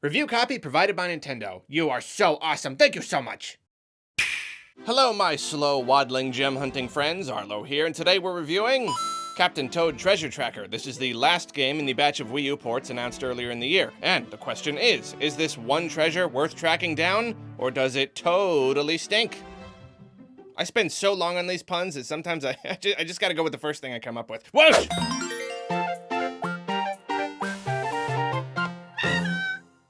Review copy provided by Nintendo. You are so awesome. Thank you so much. Hello, my slow waddling gem hunting friends. Arlo here, and today we're reviewing Captain Toad Treasure Tracker. This is the last game in the batch of Wii U ports announced earlier in the year. And the question is this one treasure worth tracking down, or does it totally stink? I spend so long on these puns that sometimes I just gotta go with the first thing I come up with. Whoosh!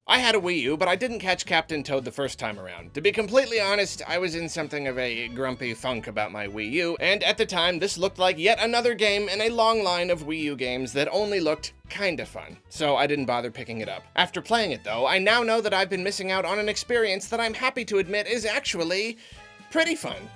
I had a Wii U, but I didn't catch Captain Toad the first time around. To be completely honest, I was in something of a grumpy funk about my Wii U, and at the time, this looked like yet another game in a long line of Wii U games that only looked kinda fun, so I didn't bother picking it up. After playing it though, I now know that I've been missing out on an experience that I'm happy to admit is actually pretty fun.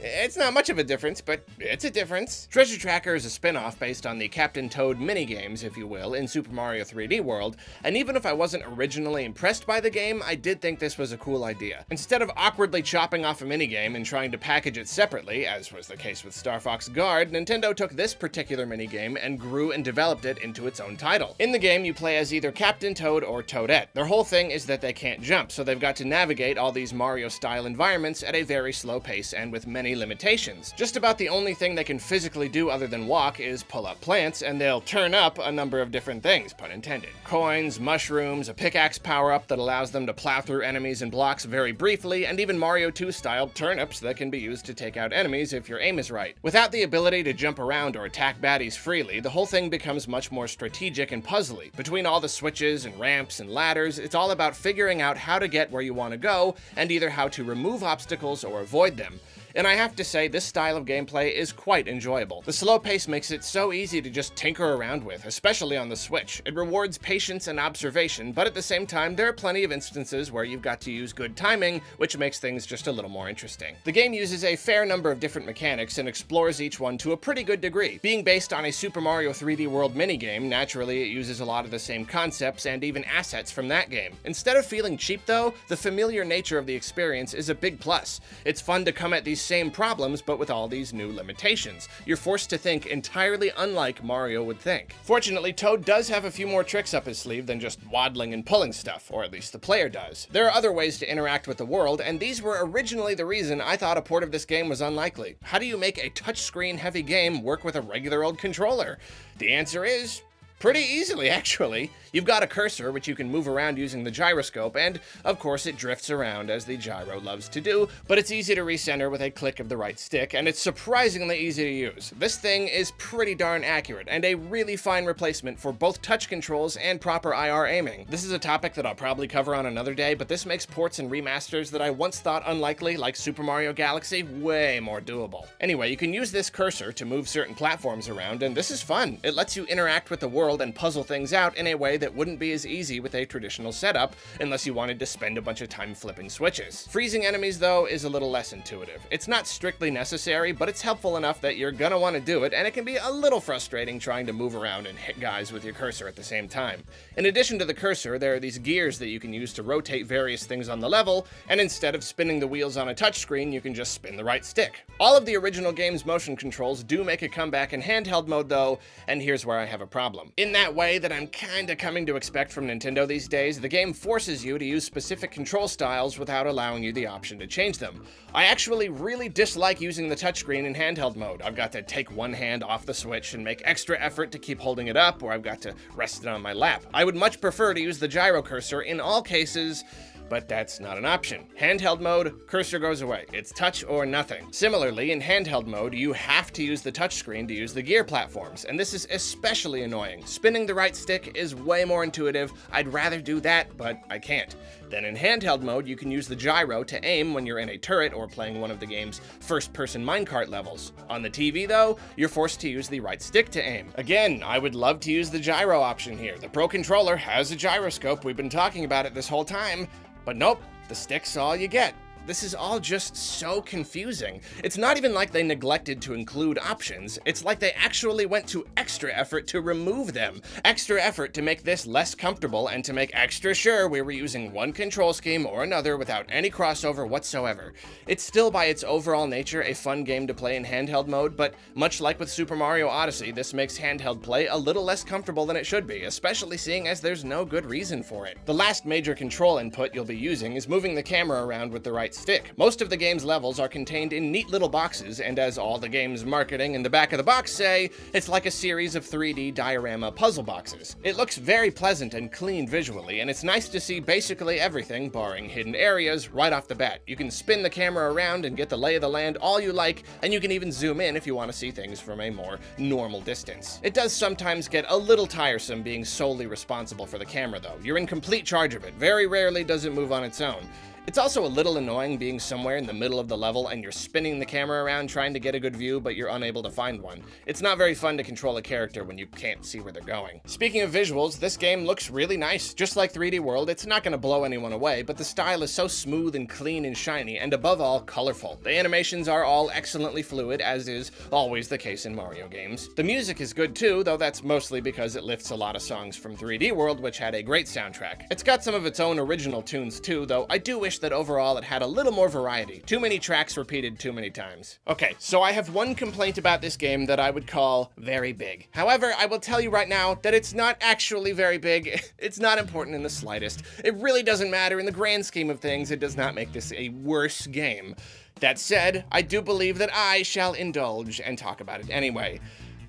It's not much of a difference, but it's a difference. Treasure Tracker is a spin-off based on the Captain Toad minigames, if you will, in Super Mario 3D World, and even if I wasn't originally impressed by the game, I did think this was a cool idea. Instead of awkwardly chopping off a minigame and trying to package it separately, as was the case with Star Fox Guard, Nintendo took this particular minigame and grew and developed it into its own title. In the game, you play as either Captain Toad or Toadette. Their whole thing is that they can't jump, so they've got to navigate all these Mario-style environments at a very slow pace and with many limitations. Just about the only thing they can physically do other than walk is pull up plants, and they'll turn up a number of different things, pun intended. Coins, mushrooms, a pickaxe power-up that allows them to plow through enemies and blocks very briefly, and even Mario 2-style turnips that can be used to take out enemies if your aim is right. Without the ability to jump around or attack baddies freely, the whole thing becomes much more strategic and puzzly. Between all the switches and ramps and ladders, it's all about figuring out how to get where you want to go, and either how to remove obstacles or avoid them. And I have to say, this style of gameplay is quite enjoyable. The slow pace makes it so easy to just tinker around with, especially on the Switch. It rewards patience and observation, but at the same time, there are plenty of instances where you've got to use good timing, which makes things just a little more interesting. The game uses a fair number of different mechanics and explores each one to a pretty good degree. Being based on a Super Mario 3D World minigame, naturally it uses a lot of the same concepts and even assets from that game. Instead of feeling cheap though, the familiar nature of the experience is a big plus. It's fun to come at these same problems, but with all these new limitations. You're forced to think entirely unlike Mario would think. Fortunately, Toad does have a few more tricks up his sleeve than just waddling and pulling stuff, or at least the player does. There are other ways to interact with the world, and these were originally the reason I thought a port of this game was unlikely. How do you make a touchscreen heavy game work with a regular old controller? The answer is pretty easily, actually. You've got a cursor, which you can move around using the gyroscope, and of course it drifts around as the gyro loves to do, but it's easy to recenter with a click of the right stick, and it's surprisingly easy to use. This thing is pretty darn accurate, and a really fine replacement for both touch controls and proper IR aiming. This is a topic that I'll probably cover on another day, but this makes ports and remasters that I once thought unlikely, like Super Mario Galaxy, way more doable. Anyway, you can use this cursor to move certain platforms around, and this is fun. It lets you interact with the world and puzzle things out in a way that wouldn't be as easy with a traditional setup, unless you wanted to spend a bunch of time flipping switches. Freezing enemies, though, is a little less intuitive. It's not strictly necessary, but it's helpful enough that you're gonna want to do it, and it can be a little frustrating trying to move around and hit guys with your cursor at the same time. In addition to the cursor, there are these gears that you can use to rotate various things on the level, and instead of spinning the wheels on a touchscreen, you can just spin the right stick. All of the original game's motion controls do make a comeback in handheld mode, though, and here's where I have a problem. In that way that I'm kinda coming to expect from Nintendo these days, the game forces you to use specific control styles without allowing you the option to change them. I actually really dislike using the touchscreen in handheld mode. I've got to take one hand off the Switch and make extra effort to keep holding it up, or I've got to rest it on my lap. I would much prefer to use the gyro cursor in all cases, but that's not an option. Handheld mode, cursor goes away. It's touch or nothing. Similarly, in handheld mode, you have to use the touchscreen to use the gear platforms, and this is especially annoying. Spinning the right stick is way more intuitive. I'd rather do that, but I can't. Then in handheld mode, you can use the gyro to aim when you're in a turret or playing one of the game's first-person minecart levels. On the TV, though, you're forced to use the right stick to aim. Again, I would love to use the gyro option here. The Pro Controller has a gyroscope. We've been talking about it this whole time. But nope, the stick's all you get. this is all just so confusing. It's not even like they neglected to include options, it's like they actually went to extra effort to remove them. Extra effort to make this less comfortable and to make extra sure we were using one control scheme or another without any crossover whatsoever. It's still by its overall nature a fun game to play in handheld mode, but much like with Super Mario Odyssey, this makes handheld play a little less comfortable than it should be, especially seeing as there's no good reason for it. The last major control input you'll be using is moving the camera around with the right stick. Most of the game's levels are contained in neat little boxes, and as all the game's marketing in the back of the box say, it's like a series of 3D diorama puzzle boxes. It looks very pleasant and clean visually, and it's nice to see basically everything, barring hidden areas, right off the bat. You can spin the camera around and get the lay of the land all you like, and you can even zoom in if you want to see things from a more normal distance. It does sometimes get a little tiresome being solely responsible for the camera though. You're in complete charge of it. Very rarely does it move on its own. It's also a little annoying being somewhere in the middle of the level and you're spinning the camera around trying to get a good view, but you're unable to find one. It's not very fun to control a character when you can't see where they're going. Speaking of visuals, this game looks really nice. Just like 3D World, it's not going to blow anyone away, but the style is so smooth and clean and shiny, and above all, colorful. The animations are all excellently fluid, as is always the case in Mario games. The music is good too, though that's mostly because it lifts a lot of songs from 3D World, which had a great soundtrack. It's got some of its own original tunes too, though I do wish that overall it had a little more variety. Too many tracks repeated too many times. Okay, so I have one complaint about this game that I would call very big. However, I will tell you right now that it's not actually very big. It's not important in the slightest. It really doesn't matter in the grand scheme of things. It does not make this a worse game. That said, I do believe that I shall indulge and talk about it anyway.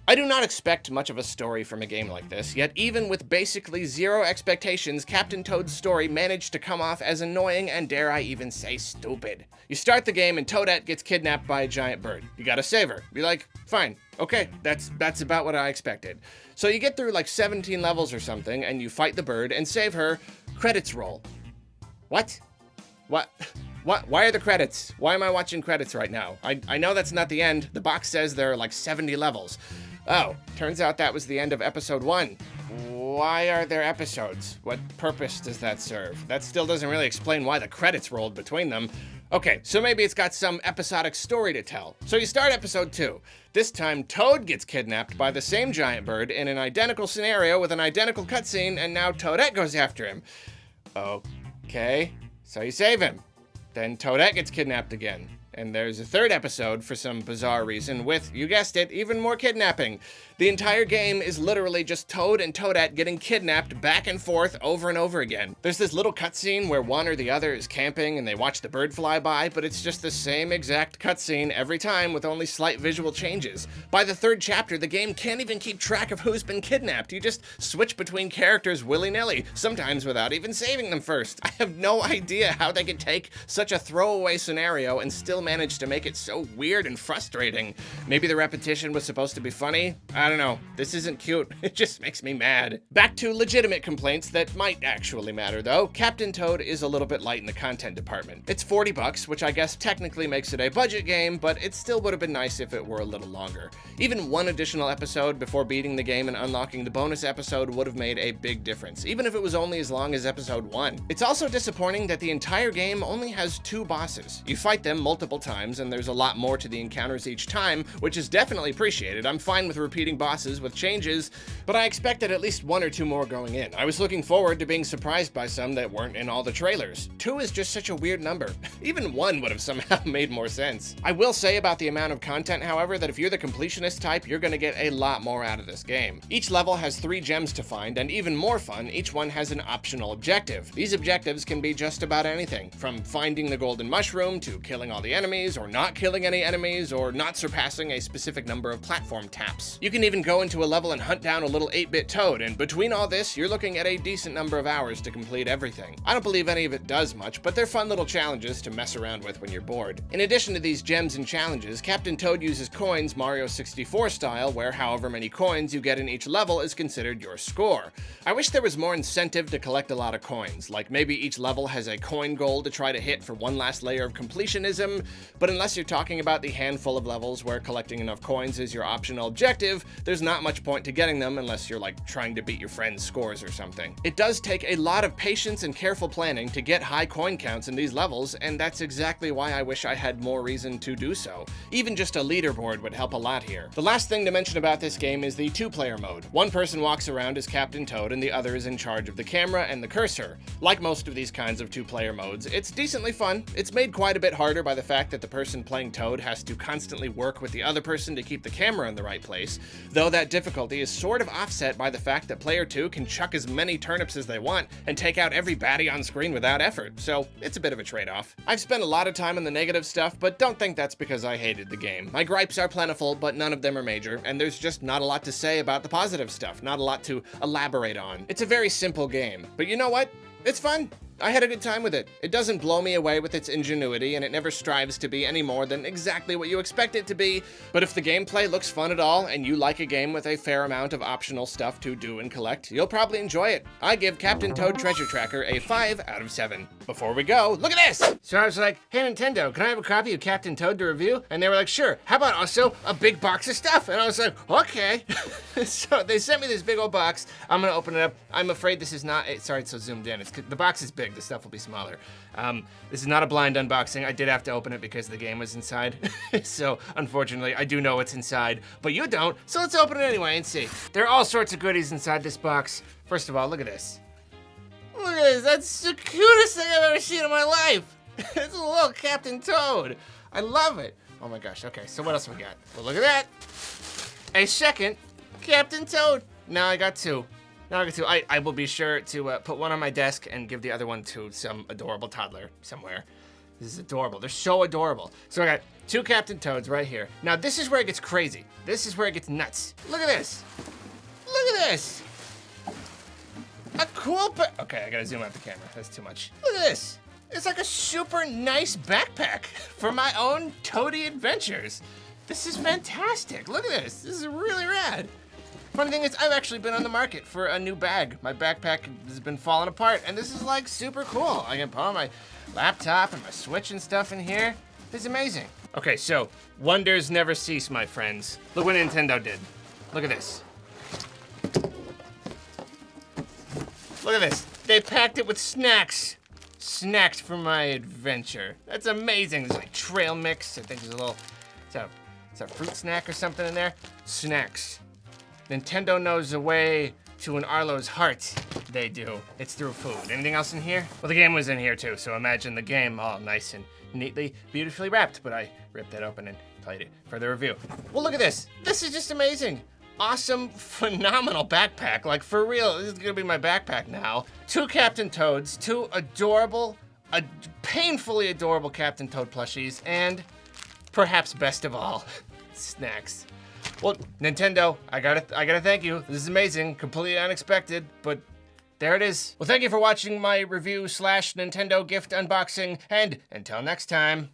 I do not expect much of a story from a game like this, yet even with basically zero expectations, Captain Toad's story managed to come off as annoying and dare I even say stupid. You start the game and Toadette gets kidnapped by a giant bird. You gotta save her. Be like, fine, okay, that's about what I expected. So you get through like 17 levels or something and you fight the bird and save her. Credits roll. What? What? Why are the credits? Why am I watching credits right now? I know that's not the end. The box says there are like 70 levels. Oh, turns out that was the end of episode 1. Why are there episodes? What purpose does that serve? That still doesn't really explain why the credits rolled between them. Okay, so maybe it's got some episodic story to tell. So you start episode 2. This time, Toad gets kidnapped by the same giant bird in an identical scenario with an identical cutscene, and now Toadette goes after him. Okay, so you save him. Then Toadette gets kidnapped again. And there's a third episode for some bizarre reason with, you guessed it, even more kidnapping. The entire game is literally just Toad and Toadette getting kidnapped back and forth over and over again. There's this little cutscene where one or the other is camping and they watch the bird fly by, but it's just the same exact cutscene every time with only slight visual changes. By the third chapter, the game can't even keep track of who's been kidnapped. You just switch between characters willy-nilly, sometimes without even saving them first. I have no idea how they could take such a throwaway scenario and still manage to make it so weird and frustrating. Maybe the repetition was supposed to be funny? I don't know. This isn't cute. It just makes me mad. Back to legitimate complaints that might actually matter though. Captain Toad is a little bit light in the content department. It's $40, which I guess technically makes it a budget game, but it still would have been nice if it were a little longer. Even one additional episode before beating the game and unlocking the bonus episode would have made a big difference, even if it was only as long as episode 1. It's also disappointing that the entire game only has 2 bosses. You fight them multiple times, and there's a lot more to the encounters each time, which is definitely appreciated. I'm fine with repeating bosses with changes, but I expected at least 1 or 2 more going in. I was looking forward to being surprised by some that weren't in all the trailers. 2 is just such a weird number. Even 1 would have somehow made more sense. I will say about the amount of content, however, that if you're the completionist type, you're gonna get a lot more out of this game. Each level has 3 gems to find, and even more fun, each one has an optional objective. These objectives can be just about anything, from finding the golden mushroom to killing all the enemies, or not killing any enemies, or not surpassing a specific number of platform taps. You can even go into a level and hunt down a little 8-bit Toad, and between all this, you're looking at a decent number of hours to complete everything. I don't believe any of it does much, but they're fun little challenges to mess around with when you're bored. In addition to these gems and challenges, Captain Toad uses coins Mario 64 style, where however many coins you get in each level is considered your score. I wish there was more incentive to collect a lot of coins, like maybe each level has a coin goal to try to hit for one last layer of completionism, But unless you're talking about the handful of levels where collecting enough coins is your optional objective, there's not much point to getting them unless you're like trying to beat your friend's scores or something. It does take a lot of patience and careful planning to get high coin counts in these levels, and that's exactly why I wish I had more reason to do so. Even just a leaderboard would help a lot here. The last thing to mention about this game is the two-player mode. One person walks around as Captain Toad and the other is in charge of the camera and the cursor. Like most of these kinds of two-player modes, it's decently fun. It's made quite a bit harder by the fact that the person playing Toad has to constantly work with the other person to keep the camera in the right place, though that difficulty is sort of offset by the fact that player 2 can chuck as many turnips as they want and take out every baddie on screen without effort, so it's a bit of a trade-off. I've spent a lot of time on the negative stuff, but don't think that's because I hated the game. My gripes are plentiful, but none of them are major, and there's just not a lot to say about the positive stuff, not a lot to elaborate on. It's a very simple game, but you know what? It's fun. I had a good time with it. It doesn't blow me away with its ingenuity, and it never strives to be any more than exactly what you expect it to be, but if the gameplay looks fun at all, and you like a game with a fair amount of optional stuff to do and collect, you'll probably enjoy it. I give Captain Toad Treasure Tracker a 5 out of 7. Before we go, look at this! So I was like, hey Nintendo, can I have a copy of Captain Toad to review? And they were like, sure, how about also a big box of stuff? And I was like, okay. So they sent me this big old box. I'm gonna open it up. I'm afraid this is not, sorry it's so zoomed in. The box is big, the stuff will be smaller. This is not a blind unboxing. I did have to open it because the game was inside. So unfortunately, I do know what's inside, but you don't. So let's open it anyway and see. There are all sorts of goodies inside this box. First of all, look at this. Look at this, that's the cutest thing I've ever seen in my life. It's a little Captain Toad. I love it. Oh my gosh, okay, so what else we got? Well, look at that. A second Captain Toad. Now I got two. I will be sure to put one on my desk and give the other one to some adorable toddler somewhere. This is adorable. They're so adorable. So I got two Captain Toads right here. Now this is where it gets crazy. This is where it gets nuts. Look at this. Look at this. A cool okay, I gotta zoom out the camera. That's too much. Look at this. It's like a super nice backpack for my own Toady adventures. This is fantastic. Look at this. This is really rad. Funny thing is, I've actually been on the market for a new bag. My backpack has been falling apart, and this is like super cool. I can put on my laptop and my Switch and stuff in here. It's amazing. Okay, so wonders never cease, my friends. Look what Nintendo did. Look at this. Look at this. They packed it with snacks. Snacks for my adventure. That's amazing. There's like trail mix. I think there's a little, it's a fruit snack or something in there. Snacks. Nintendo knows the way to an Arlo's heart. They do. It's through food. Anything else in here? Well, the game was in here too, so imagine the game all nice and neatly, beautifully wrapped, but I ripped it open and played it for the review. Well, look at this. This is just amazing. Awesome, phenomenal backpack. Like, for real, this is gonna be my backpack now. Two Captain Toads, two adorable, painfully adorable Captain Toad plushies, and perhaps best of all, snacks. Well, Nintendo, I gotta thank you. This is amazing, completely unexpected, but there it is. Well, thank you for watching my review / Nintendo gift unboxing, and until next time,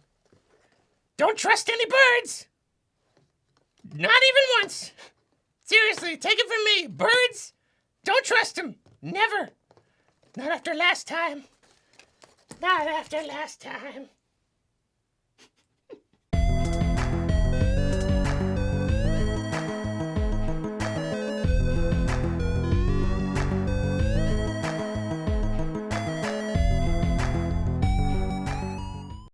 don't trust any birds! Not even once! Seriously, take it from me, birds, don't trust them, never. Not after last time. Not after last time.